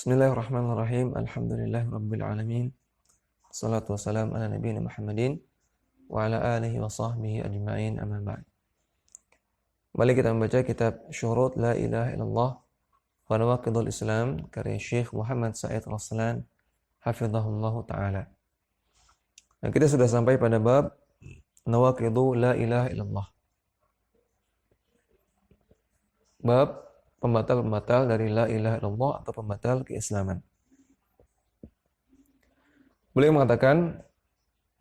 Bismillahirrahmanirrahim. Alhamdulillahirabbil alamin. Wassalatu wassalamu ala nabiyina Muhammadin wa ala alihi wa sahbihi ajma'in, amma ba'd. Kembali kita membaca kitab Syurut La Ilaha Illallah wa Nawaqidul Islam karya Syekh Muhammad Said Raslan hafizahullah taala. Nah, kita sudah sampai pada bab Nawaqidu La Ilaha Illallah. Bab pembatal-pembatal dari la ilaha illallah atau pembatal keislaman. Beliau mengatakan,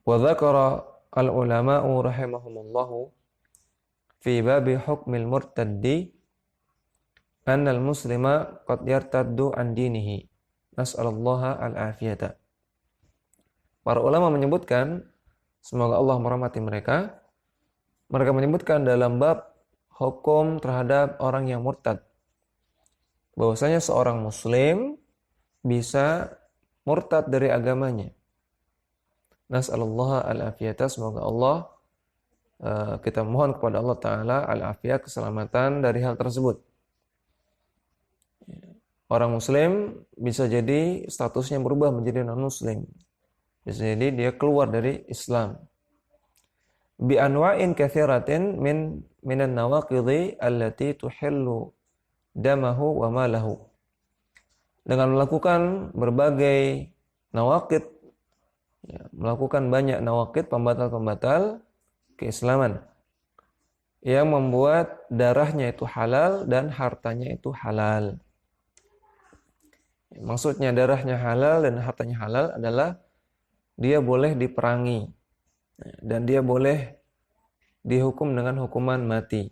wa dzakara al-ulama'u rahimahumullahu fi babi hukmil murtaddi anna al-muslima qad yartaddu an dinihi. Nas'alullaha al-afiyata. Para ulama menyebutkan, semoga Allah merahmati mereka, mereka menyebutkan dalam bab hukum terhadap orang yang murtad, bahwasanya seorang muslim bisa murtad dari agamanya. Nas'alullaha al-afiyata, semoga Allah kita mohon kepada Allah Ta'ala al-afiyah, keselamatan dari hal tersebut. Orang muslim bisa jadi statusnya berubah menjadi non-muslim. Bisa jadi dia keluar dari Islam. Bi anwa'in katsiratin minan nawaqidhi allati tuhillu damahu wa malahu. Dengan melakukan berbagai nawaqid, melakukan banyak nawaqid, pembatal-pembatal keislaman yang membuat darahnya itu halal dan hartanya itu halal. Maksudnya darahnya halal dan hartanya halal adalah dia boleh diperangi dan dia boleh dihukum dengan hukuman mati.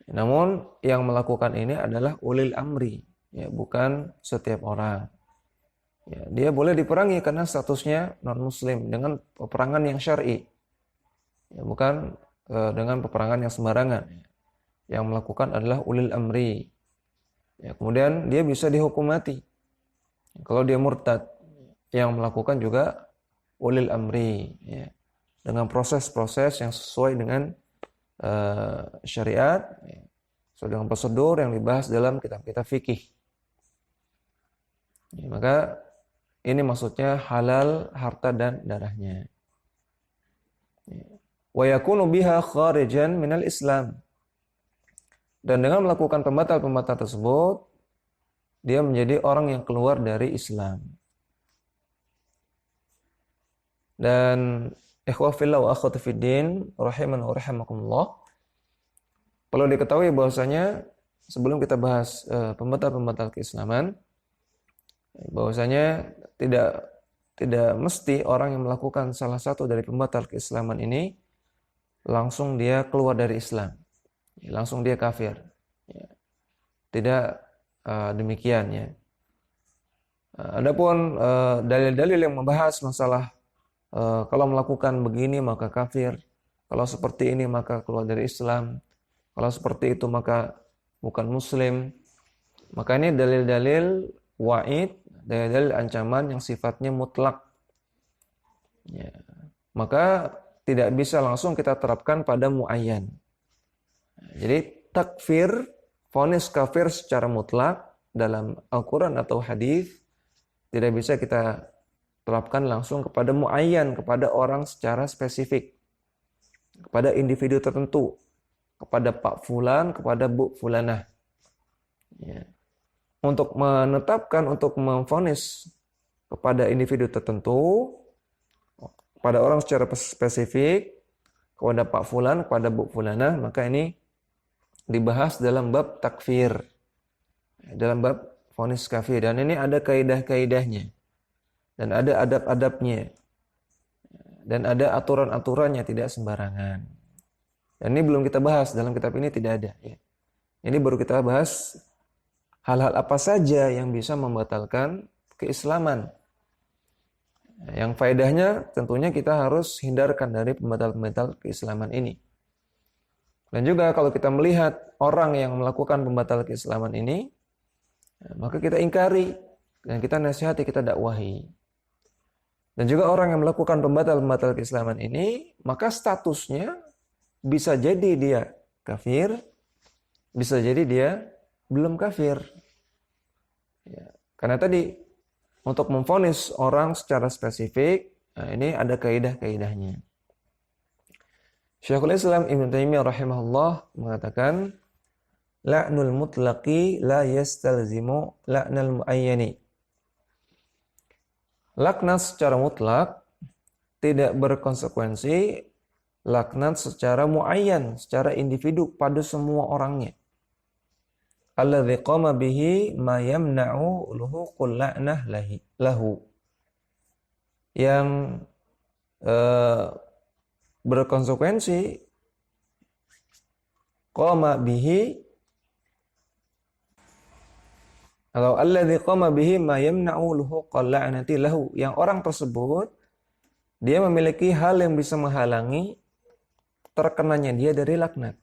Namun yang melakukan ini adalah ulil amri, ya, bukan setiap orang. Ya, dia boleh diperangi karena statusnya non-muslim dengan peperangan yang syar'i, ya, bukan dengan peperangan yang sembarangan. Yang melakukan adalah ulil amri. Ya, kemudian dia bisa dihukum mati. Kalau dia murtad, yang melakukan juga ulil amri, ya, dengan proses-proses yang sesuai dengan syariat, sesuai dengan prosedur yang dibahas dalam kitab-kitab fikih. Ya, maka ini maksudnya halal harta dan darahnya. Wa yakunu biha kharijan minal Islam. Dan dengan melakukan pembatal-pembatal tersebut, dia menjadi orang yang keluar dari Islam. Dan ikhwah fillah wa akhwati fiddin rahiman wa rahimakumullah, perlu diketahui bahwasanya sebelum kita bahas pembatal-pembatal keislaman, bahwasanya tidak mesti orang yang melakukan salah satu dari pembatal keislaman ini langsung dia keluar dari Islam, langsung dia kafir. Tidak demikian, ya. Adapun dalil-dalil yang membahas masalah kalau melakukan begini maka kafir, kalau seperti ini maka keluar dari Islam, kalau seperti itu maka bukan muslim, maka ini dalil-dalil wa'id, dalil-dalil ancaman yang sifatnya mutlak, ya. Maka tidak bisa langsung kita terapkan pada muayyan. Jadi takfir, vonis kafir secara mutlak dalam Al-Quran atau hadis tidak bisa kita terapkan langsung kepada muayyan, kepada orang secara spesifik, kepada individu tertentu, kepada Pak Fulan, kepada Bu Fulanah. Ya. Untuk menetapkan, untuk memvonis kepada individu tertentu, kepada orang secara spesifik, kepada Pak Fulan, kepada Bu Fulanah, maka ini dibahas dalam bab takfir, dalam bab vonis kafir. Dan ini ada kaidah-kaidahnya, dan ada adab-adabnya, dan ada aturan-aturannya, tidak sembarangan. Dan ini belum kita bahas, dalam kitab ini tidak ada, ya. Ini baru kita bahas hal-hal apa saja yang bisa membatalkan keislaman. Yang faedahnya tentunya kita harus hindarkan dari pembatal-pembatal keislaman ini. Dan juga kalau kita melihat orang yang melakukan pembatal keislaman ini, maka kita ingkari dan kita nasihati, kita dakwahi. Dan juga orang yang melakukan pembatal-pembatal keislaman ini, maka statusnya bisa jadi dia kafir, bisa jadi dia belum kafir. Ya. Karena tadi untuk memvonis orang secara spesifik, nah ini ada kaidah-kaidahnya. Syekhul Islam Ibnu Taimiyah rahimahullah mengatakan, la'nul mutlaqi la yastalzimu la'nal muayyani. Laknat secara mutlak tidak berkonsekuensi laknat secara muayyan, secara individu pada semua orangnya. Alladzi qama bihi ma yamna'u luhuqul la'nah lahu. Yang berkonsekuensi qama bihi atau alladzi qama bihi ma yamna'u luhuqal la'nati lahu, yang orang tersebut dia memiliki hal yang bisa menghalangi terkenanya dia dari laknat.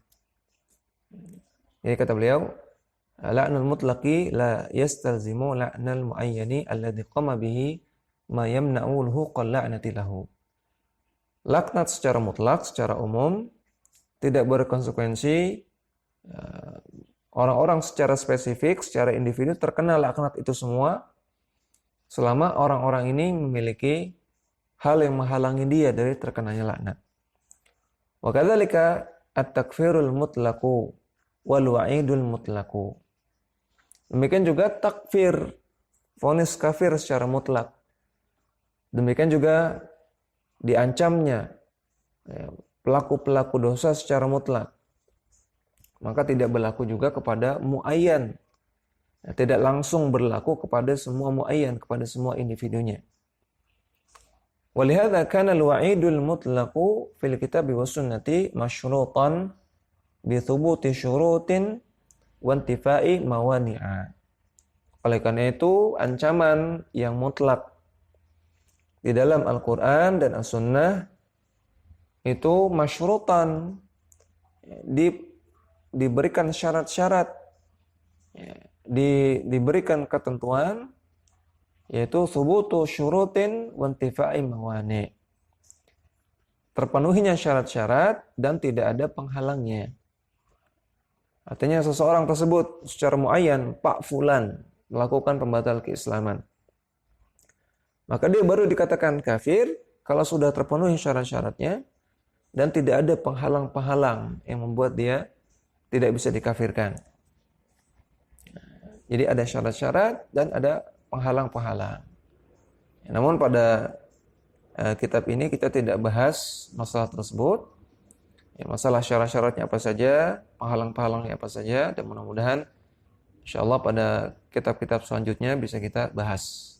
Jadi kata beliau, la'nul mutlaqi la yastalzimu la'nal muayyani alladzi qama bihi ma yamna'u luhuqal la'nati lahu. Laknat secara mutlak, secara umum tidak berkonsekuensi orang-orang secara spesifik, secara individu terkena laknat itu semua selama orang-orang ini memiliki hal yang menghalangi dia dari terkenanya laknat. Wa kadzalika at-takfirul mutlaqu wal wa'idul mutlaqu. Demikian juga takfir, vonis kafir secara mutlak. Demikian juga diancamnya pelaku-pelaku dosa secara mutlak. Maka tidak berlaku juga kepada muayyan. Tidak langsung berlaku kepada semua muayyan, kepada semua individunya. Walihada kana al-wa'idul mutlaqu fil kitab was sunnati masyrutan bi thubuti syurutin wa intifai mawani'a. Oleh karena itu, ancaman yang mutlak di dalam Al-Qur'an dan As-Sunnah itu masyrutan, diberikan syarat-syarat, diberikan ketentuan, yaitu thubutu syurutin wa intifai mawani'. Terpenuhinya syarat-syarat dan tidak ada penghalangnya. Artinya seseorang tersebut secara muayyan, Pak Fulan, melakukan pembatal keislaman. Maka dia baru dikatakan kafir kalau sudah terpenuhi syarat-syaratnya dan tidak ada penghalang-penghalang yang membuat dia tidak bisa dikafirkan. Jadi ada syarat-syarat dan ada penghalang-penghalang. Namun pada kitab ini kita tidak bahas masalah tersebut. Masalah syarat-syaratnya apa saja, penghalang-penghalangnya apa saja, dan mudah-mudahan insyaallah pada kitab-kitab selanjutnya bisa kita bahas.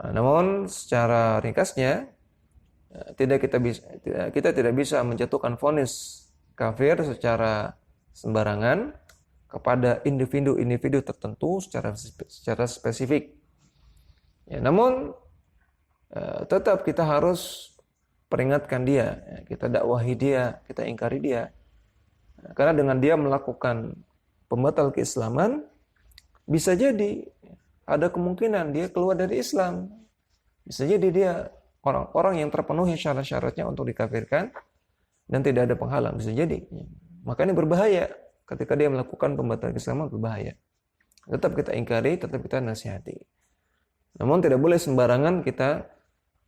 Namun secara ringkasnya kita tidak bisa menjatuhkan vonis kafir secara sembarangan kepada individu-individu tertentu secara spesifik. Namun tetap kita harus peringatkan dia, kita dakwahi dia, kita ingkari dia. Karena dengan dia melakukan pembatal keislaman, bisa jadi ada kemungkinan dia keluar dari Islam. Bisa jadi dia orang-orang yang terpenuhi syarat-syaratnya untuk dikafirkan dan tidak ada penghalang, bisa jadi. Makanya berbahaya ketika dia melakukan pembatalan keislaman, berbahaya. Tetap kita ingkari, tetap kita nasihati. Namun tidak boleh sembarangan kita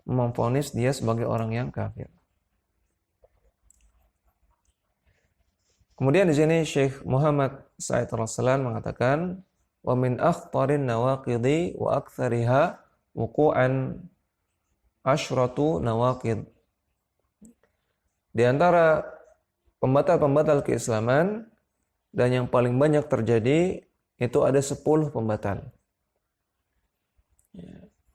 memvonis dia sebagai orang yang kafir. Kemudian di sini Syekh Muhammad Said Raslan mengatakan, wa min akhtarin nawaqidhi wa aktsariha wuqu'an asyratu nawaqid. Di antara pembatal-pembatal keislaman dan yang paling banyak terjadi itu ada 10 pembatal.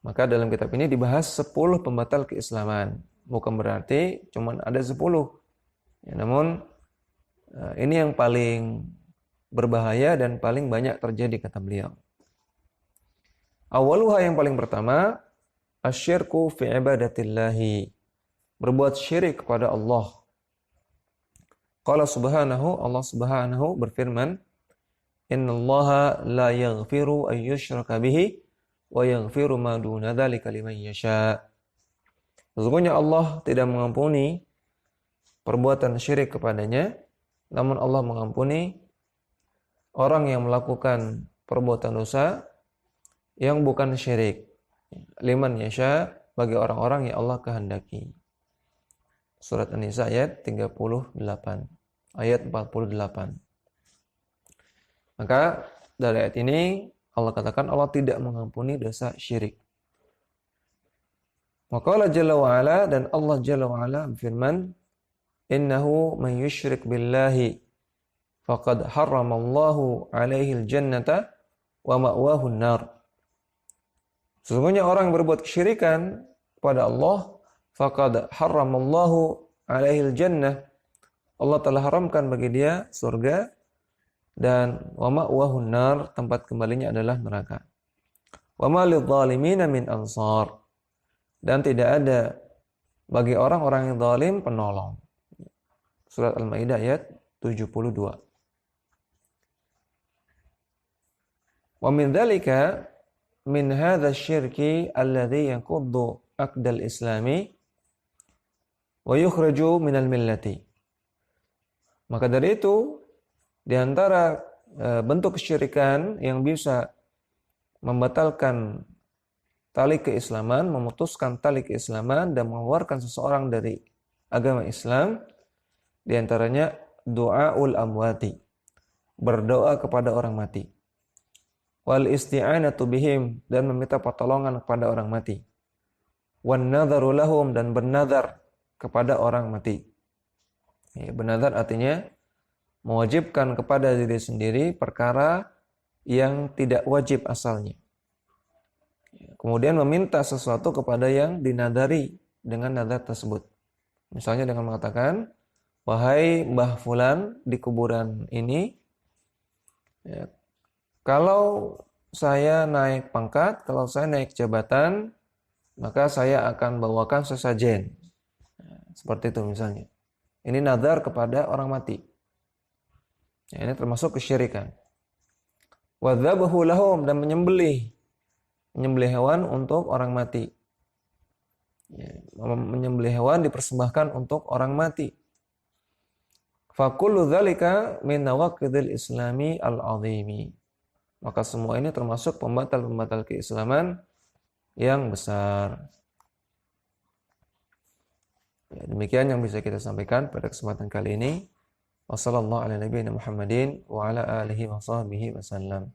Maka dalam kitab ini dibahas 10 pembatal keislaman. Bukan berarti cuma ada 10. Namun ini yang paling berbahaya dan paling banyak terjadi kata beliau. Awaluha yang paling pertama, asyirku fi ibadatillahi. Berbuat syirik kepada Allah. Allah subhanahu berfirman, innallaha la yaghfiru an yushraka bihi wa yaghfiru ma duna dzalika liman yasha. Sesungguhnya Allah tidak mengampuni perbuatan syirik kepadanya, namun Allah mengampuni orang yang melakukan perbuatan dosa yang bukan syirik. Liman yasha, bagi orang-orang yang Allah kehendaki. Surat An-Nisa ayat 38. Ayat 48. Maka dari ayat ini Allah katakan Allah tidak mengampuni dosa syirik. Wa Jalla wa ala, dan Allah Jalla wa ala berfirman, innahu man yusyrik billahi faqad harramallahu alaihi al-jannata wa ma'wahu an-nar. Sesungguhnya orang yang berbuat kesyirikan kepada Allah, faqad harramallahu alaihi al-jannah, Allah telah haramkan bagi dia surga, dan wa ma'wahu an-nar, tempat kembalinya adalah neraka. Wa ma lidh-dhalimin min ansar, dan tidak ada bagi orang-orang yang zalim penolong. Surat Al-Maidah ayat 72. Wa min dzalika min hadha asy-syirki alladhi yanquddu aqdal islami wa yukhraju minal millati. Maka dari itu, di antara bentuk kesyirikan yang bisa membatalkan tali keislaman, memutuskan tali keislaman dan mengeluarkan seseorang dari agama Islam, di antaranya du'aul amwati, berdoa kepada orang mati. Wal isti'anatu bihim, dan meminta pertolongan kepada orang mati. Wan nadharu lahum, dan bernadar kepada orang mati. Ya, bernadar artinya mewajibkan kepada diri sendiri perkara yang tidak wajib asalnya. Kemudian meminta sesuatu kepada yang dinadari dengan nadar tersebut. Misalnya dengan mengatakan, wahai Mbah Fulan di kuburan ini, ya, kalau saya naik pangkat, kalau saya naik jabatan, maka saya akan bawakan sesajen. Seperti itu misalnya. Ini nadar kepada orang mati. Ya, ini termasuk kesyirikan. Wadzabahu lahum, dan menyembelih hewan untuk orang mati. Ya, menyembelih hewan dipersembahkan untuk orang mati. Fakullu dzalika min nawaqidil islami al-'azimi. Maka semua ini termasuk pembatal-pembatal keislaman yang besar. Ya, demikian yang bisa kita sampaikan pada kesempatan kali ini. Wassallallahu ala nabiyina Muhammadin wa ala alihi wa sahbihi wasallam.